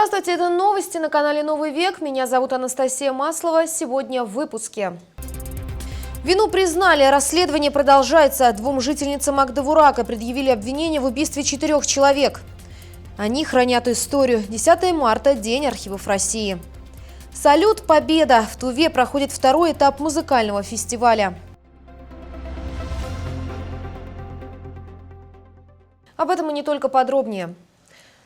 Здравствуйте, это новости на канале «Новый век». Меня зовут Анастасия Маслова. Сегодня в выпуске. Вину признали, расследование продолжается. Двум жительницам Агдавурака предъявили обвинение в убийстве 4 человек. Они хранят историю. 10 марта – День архивов России. Салют «Победа». В Туве проходит второй этап музыкального фестиваля. Об этом и не только подробнее.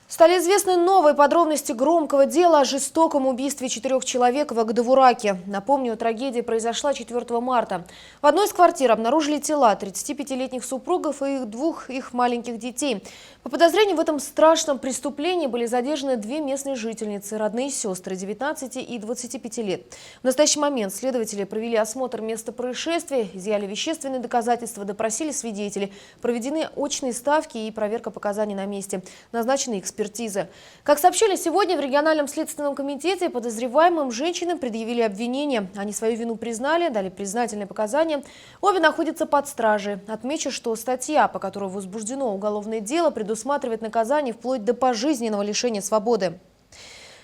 Стали известны новые подробности громкого дела о жестоком убийстве 4 человек в Агдавураке. Напомню, трагедия произошла 4 марта. В одной из квартир обнаружили тела 35-летних супругов и двух их маленьких детей. По подозрению в этом страшном преступлении были задержаны 2 местные жительницы, родные сестры 19 и 25 лет. В настоящий момент следователи провели осмотр места происшествия, изъяли вещественные доказательства, допросили свидетелей, проведены очные ставки и проверка показаний на месте. Назначены экспертизы. Как сообщили сегодня в региональном следственном комитете, подозреваемым женщинам предъявили обвинения. Они свою вину признали, дали признательные показания. Обе находятся под стражей. Отмечу, что статья, по которой возбуждено уголовное дело, предусматривает наказание вплоть до пожизненного лишения свободы.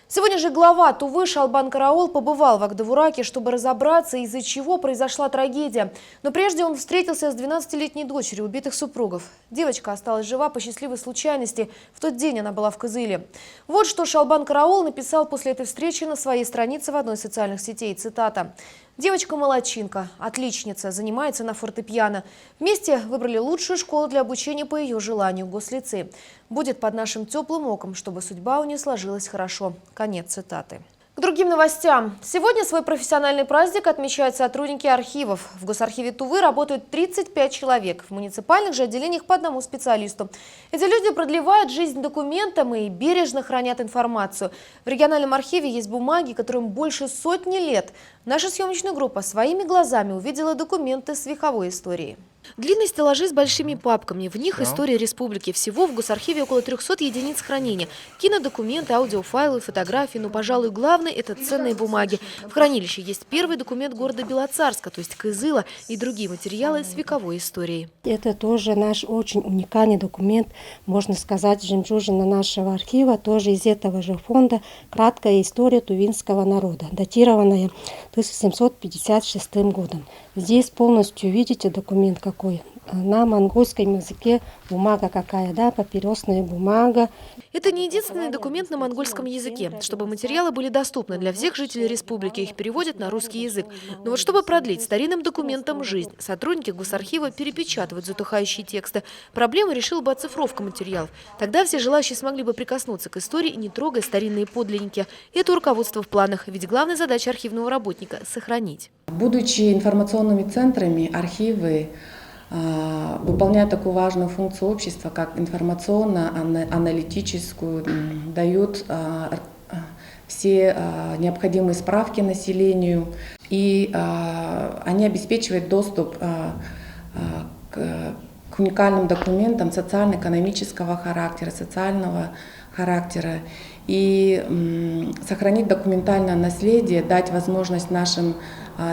Сегодня же глава Тувы Шалбан Караул побывал в Агдавураке, чтобы разобраться, из-за чего произошла трагедия. Но прежде он встретился с 12-летней дочерью убитых супругов. Девочка осталась жива по счастливой случайности. В тот день она была в Кызыле. Вот что Шалбан Караул написал после этой встречи на своей странице в одной из социальных сетей. Цитата. «Девочка молодчинка, отличница, занимается на фортепиано. Вместе выбрали лучшую школу для обучения по ее желанию, гослицей. Будет под нашим теплым оком, чтобы судьба у нее сложилась хорошо». Конец цитаты. К другим новостям. Сегодня свой профессиональный праздник отмечают сотрудники архивов. В Госархиве Тувы работают 35 человек, в муниципальных же отделениях по одному специалисту. Эти люди продлевают жизнь документам и бережно хранят информацию. В региональном архиве есть бумаги, которым больше сотни лет. Наша съемочная группа своими глазами увидела документы с вековой историей. Длинные стеллажи с большими папками. В них история республики. Всего в Госархиве около 300 единиц хранения. Кинодокументы, аудиофайлы, фотографии. Но, пожалуй, главное – это ценные бумаги. В хранилище есть первый документ города Белоцарска, то есть Кызыла, и другие материалы с вековой историей. Это тоже наш очень уникальный документ, можно сказать, жемчужина нашего архива, тоже из этого же фонда «Краткая история тувинского народа», датированная 1756 годом. Здесь полностью видите документ какой. На монгольском языке бумага какая, да, папиросная бумага. Это не единственный документ на монгольском языке. Чтобы материалы были доступны для всех жителей республики, их переводят на русский язык. Но вот чтобы продлить старинным документам жизнь, сотрудники Госархива перепечатывают затухающие тексты. Проблему решила бы оцифровка материалов. Тогда все желающие смогли бы прикоснуться к истории, не трогая старинные подлинники. Это руководство в планах, ведь главная задача архивного работника – сохранить. Будучи информационными центрами, архивы выполняют такую важную функцию общества, как информационно-аналитическую, дают все необходимые справки населению, и они обеспечивают доступ к уникальным документам социально-экономического характера, социального характера, и сохранить документальное наследие, дать возможность нашим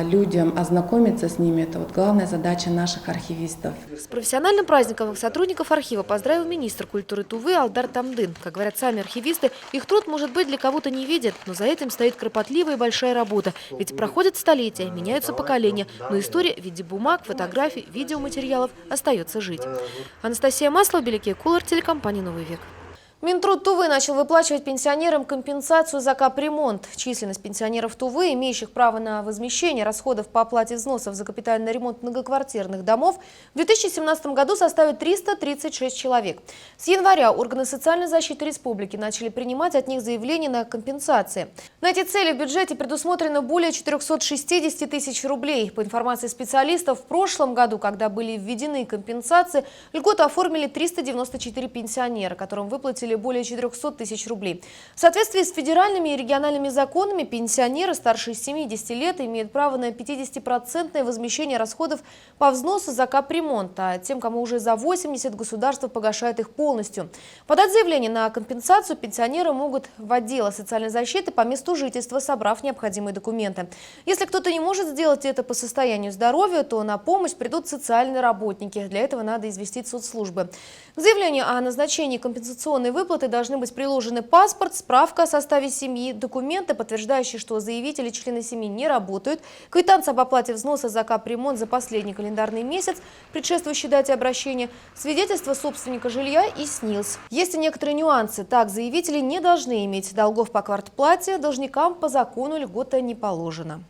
людям ознакомиться с ними – это вот главная задача наших архивистов. С профессиональным праздником сотрудников архива поздравил министр культуры Тувы Алдар Тамдын. Как говорят сами архивисты, их труд, может быть, для кого-то не видят, но за этим стоит кропотливая и большая работа. Ведь проходят столетия, меняются поколения, но история в виде бумаг, фотографий, видеоматериалов остается жить. Анастасия Маслова, Беляки Кулар, телекомпания «Новый век». Минтруд Тувы начал выплачивать пенсионерам компенсацию за капремонт. Численность пенсионеров Тувы, имеющих право на возмещение расходов по оплате взносов за капитальный ремонт многоквартирных домов, в 2017 году составит 336 человек. С января органы социальной защиты республики начали принимать от них заявления на компенсации. На эти цели в бюджете предусмотрено более 460 тысяч рублей. По информации специалистов, в прошлом году, когда были введены компенсации, льготу оформили 394 пенсионера, которым выплатили более 400 тысяч рублей. В соответствии с федеральными и региональными законами, пенсионеры старше 70 лет имеют право на 50% возмещение расходов по взносу за капремонт, а тем, кому уже за 80, государство погашает их полностью. Подать заявление на компенсацию пенсионеры могут в отдел социальной защиты по месту жительства, собрав необходимые документы. Если кто-то не может сделать это по состоянию здоровья, то на помощь придут социальные работники. Для этого надо известить соцслужбы. К заявлению о назначении компенсационной выплаты должны быть приложены паспорт, справка о составе семьи, документы, подтверждающие, что заявители члены семьи не работают, квитанция об оплате взноса за капремонт за последний календарный месяц, предшествующий дате обращения, свидетельство собственника жилья и СНИЛС. Есть и некоторые нюансы. Так, заявители не должны иметь долгов по квартплате, должникам по закону льгота не положено.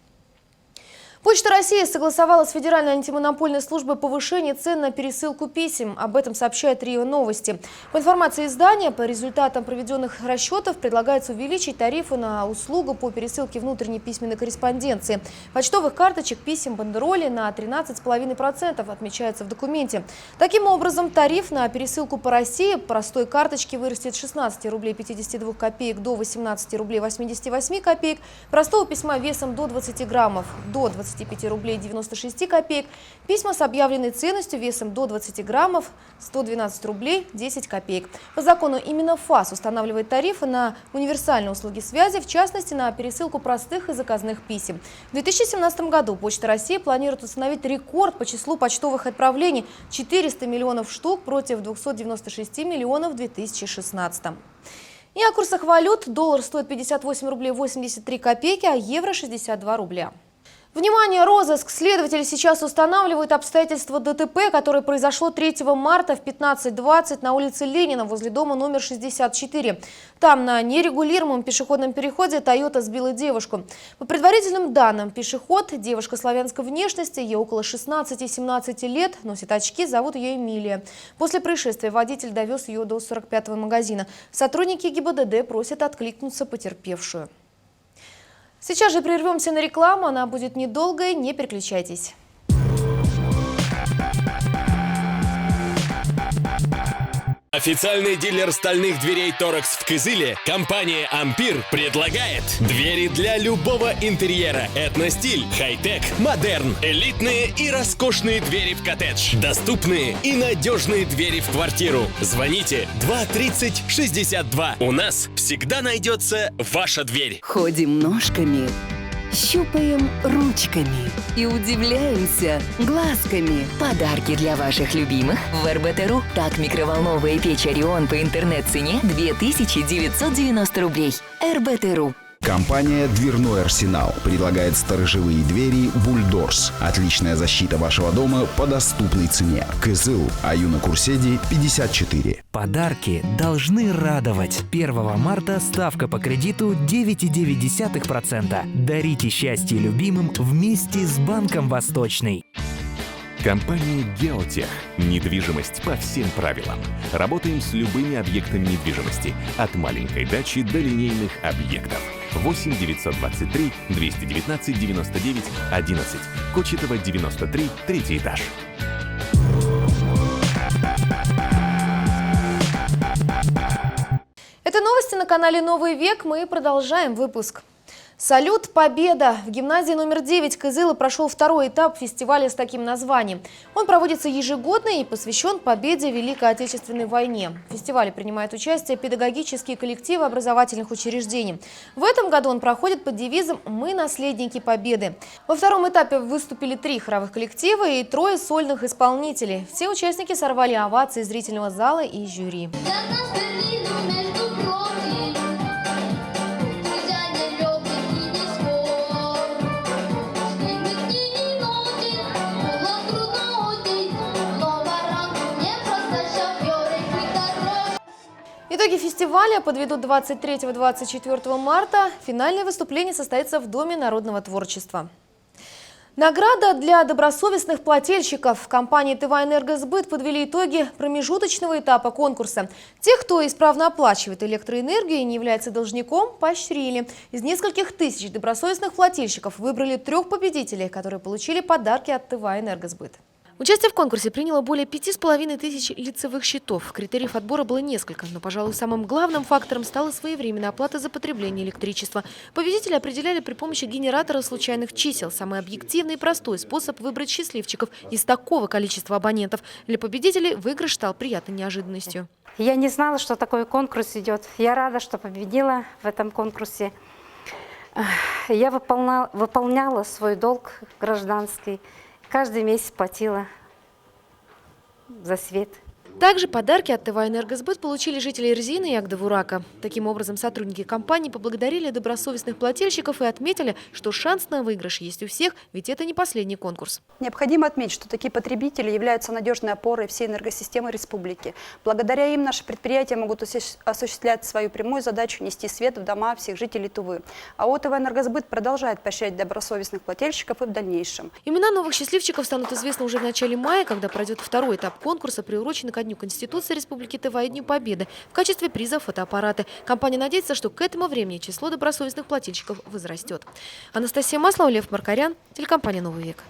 Почта России согласовала с Федеральной антимонопольной службой повышение цен на пересылку писем. Об этом сообщает РИА Новости. По информации издания, по результатам проведенных расчетов предлагается увеличить тарифы на услугу по пересылке внутренней письменной корреспонденции. Почтовых карточек, писем, бандероли на 13,5% отмечается в документе. Таким образом, тариф на пересылку по России простой карточки вырастет с 16 рублей 52 копеек до 18 рублей 88 копеек, простого письма весом до 20 граммов до 25 рублей 96 копеек, письма с объявленной ценностью весом до 20 граммов 112 рублей 10 копеек. По закону именно ФАС устанавливает тарифы на универсальные услуги связи, в частности на пересылку простых и заказных писем. В 2017 году Почта России планирует установить рекорд по числу почтовых отправлений – 400 миллионов штук против 296 миллионов в 2016. И о курсах валют. Доллар стоит 58 рублей 83 копейки, а евро 62 рубля. Внимание, розыск! Следователи сейчас устанавливают обстоятельства ДТП, которое произошло 3 марта в 15:20 на улице Ленина возле дома номер 64. Там на нерегулируемом пешеходном переходе Toyota сбила девушку. По предварительным данным, пешеход, девушка славянской внешности, ей около 16-17 лет, носит очки, зовут ее Эмилия. После происшествия водитель довез ее до 45-го магазина. Сотрудники ГИБДД просят откликнуться потерпевшую. Сейчас же прервемся на рекламу, она будет недолгой, не переключайтесь. Официальный дилер стальных дверей Торекс в Кызыле, компания «Ампир» предлагает двери для любого интерьера. Этностиль, хай-тек, модерн, элитные и роскошные двери в коттедж. Доступные и надежные двери в квартиру. Звоните 230-62. У нас всегда найдется ваша дверь. Ходим ножками, щупаем ручками и удивляемся глазками. Подарки для ваших любимых в РБТ.ру. Так, микроволновая печь «Орион» по интернет-цене 2990 рублей. РБТ.ру. Компания «Дверной арсенал» предлагает сторожевые двери «Бульдорс». Отличная защита вашего дома по доступной цене. Кызыл, Аюна Курседи, 54. Подарки должны радовать. 1 марта ставка по кредиту 9,9%. Дарите счастье любимым вместе с Банком Восточный. Компания «Геотех». Недвижимость по всем правилам. Работаем с любыми объектами недвижимости. От маленькой дачи до линейных объектов. 8 923 219 99 11. Кочетова, 93, 3-й этаж. Это новости на канале «Новый век». Мы продолжаем выпуск. Салют «Победа». В гимназии номер 9 Кызыла прошел второй этап фестиваля с таким названием. Он проводится ежегодно и посвящен победе в Великой Отечественной войне. В фестивале принимают участие педагогические коллективы образовательных учреждений. В этом году он проходит под девизом «Мы наследники Победы». Во втором этапе выступили 3 хоровых коллектива и 3 сольных исполнителей. Все участники сорвали овации зрительного зала и жюри. Итоги фестиваля подведут 23-24 марта. Финальное выступление состоится в Доме народного творчества. Награда для добросовестных плательщиков. Компании ТВА «Энергосбыт» подвели итоги промежуточного этапа конкурса. Тех, кто исправно оплачивает электроэнергию и не является должником, поощрили. Из нескольких тысяч добросовестных плательщиков выбрали 3 победителей, которые получили подарки от ТВА «Энергосбыт». Участие в конкурсе приняло более 5500 лицевых счетов. Критериев отбора было несколько, но, пожалуй, самым главным фактором стала своевременная оплата за потребление электричества. Победители определяли при помощи генератора случайных чисел. Самый объективный и простой способ выбрать счастливчиков из такого количества абонентов. Для победителей выигрыш стал приятной неожиданностью. Я не знала, что такой конкурс идет. Я рада, что победила в этом конкурсе. Я выполняла свой долг гражданский. Каждый месяц платила за свет. Также подарки от ТВ «Энергосбыт» получили жители Эрзина и Агдавурака. Таким образом, сотрудники компании поблагодарили добросовестных плательщиков и отметили, что шанс на выигрыш есть у всех, ведь это не последний конкурс. Необходимо отметить, что такие потребители являются надежной опорой всей энергосистемы республики. Благодаря им наши предприятия могут осуществлять свою прямую задачу нести свет в дома всех жителей Тувы. А ТВ «Энергосбыт» продолжает поощрять добросовестных плательщиков и в дальнейшем. Имена новых счастливчиков станут известны уже в начале мая, когда пройдет второй этап конкурса, приуроченный ко Дню Конституции Республики Тыва и Дню Победы. В качестве приза фотоаппараты. Компания надеется, что к этому времени число добросовестных плательщиков возрастет. Анастасия Маслова, Лев Маркарян, телекомпания «Новый век».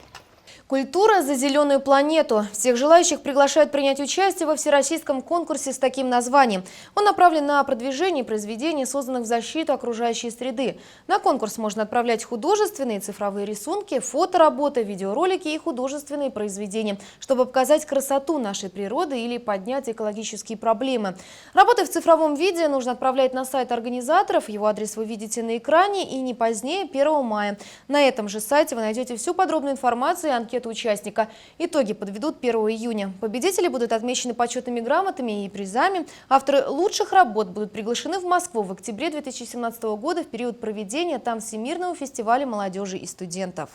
Культура за зеленую планету. Всех желающих приглашают принять участие во всероссийском конкурсе с таким названием. Он направлен на продвижение произведений, созданных в защиту окружающей среды. На конкурс можно отправлять художественные и цифровые рисунки, фотоработы, видеоролики и художественные произведения, чтобы показать красоту нашей природы или поднять экологические проблемы. Работы в цифровом виде нужно отправлять на сайт организаторов. Его адрес вы видите на экране и не позднее 1 мая. На этом же сайте вы найдете всю подробную информацию и анкету участника. Итоги подведут 1 июня. Победители будут отмечены почетными грамотами и призами. Авторы лучших работ будут приглашены в Москву в октябре 2017 года в период проведения там Всемирного фестиваля молодежи и студентов.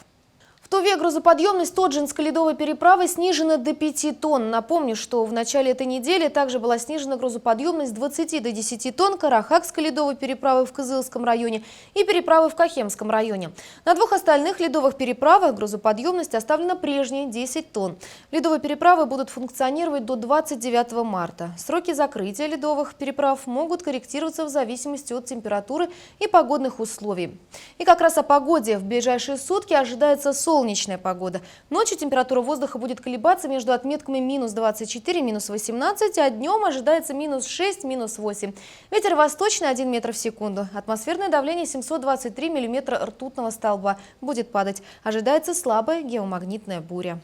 В Туве грузоподъемность Тоджинской ледовой переправы снижена до 5 тонн. Напомню, что в начале этой недели также была снижена грузоподъемность с 20 до 10 тонн Карахакской ледовой переправы в Кызылском районе и переправы в Кахемском районе. На двух остальных ледовых переправах грузоподъемность оставлена прежней – 10 тонн. Ледовые переправы будут функционировать до 29 марта. Сроки закрытия ледовых переправ могут корректироваться в зависимости от температуры и погодных условий. И как раз о погоде. В ближайшие сутки ожидается солнечная погода. Ночью температура воздуха будет колебаться между отметками минус 24, минус 18, а днем ожидается минус 6, минус 8. Ветер восточный 1 метр в секунду. Атмосферное давление 723 миллиметра ртутного столба. Будет падать. Ожидается слабая геомагнитная буря.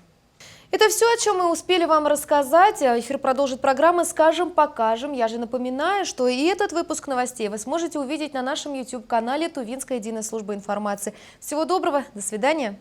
Это все, о чем мы успели вам рассказать. Эфир продолжит программа «Скажем, покажем». Я же напоминаю, что и этот выпуск новостей вы сможете увидеть на нашем YouTube-канале Тувинская единая служба информации. Всего доброго, до свидания.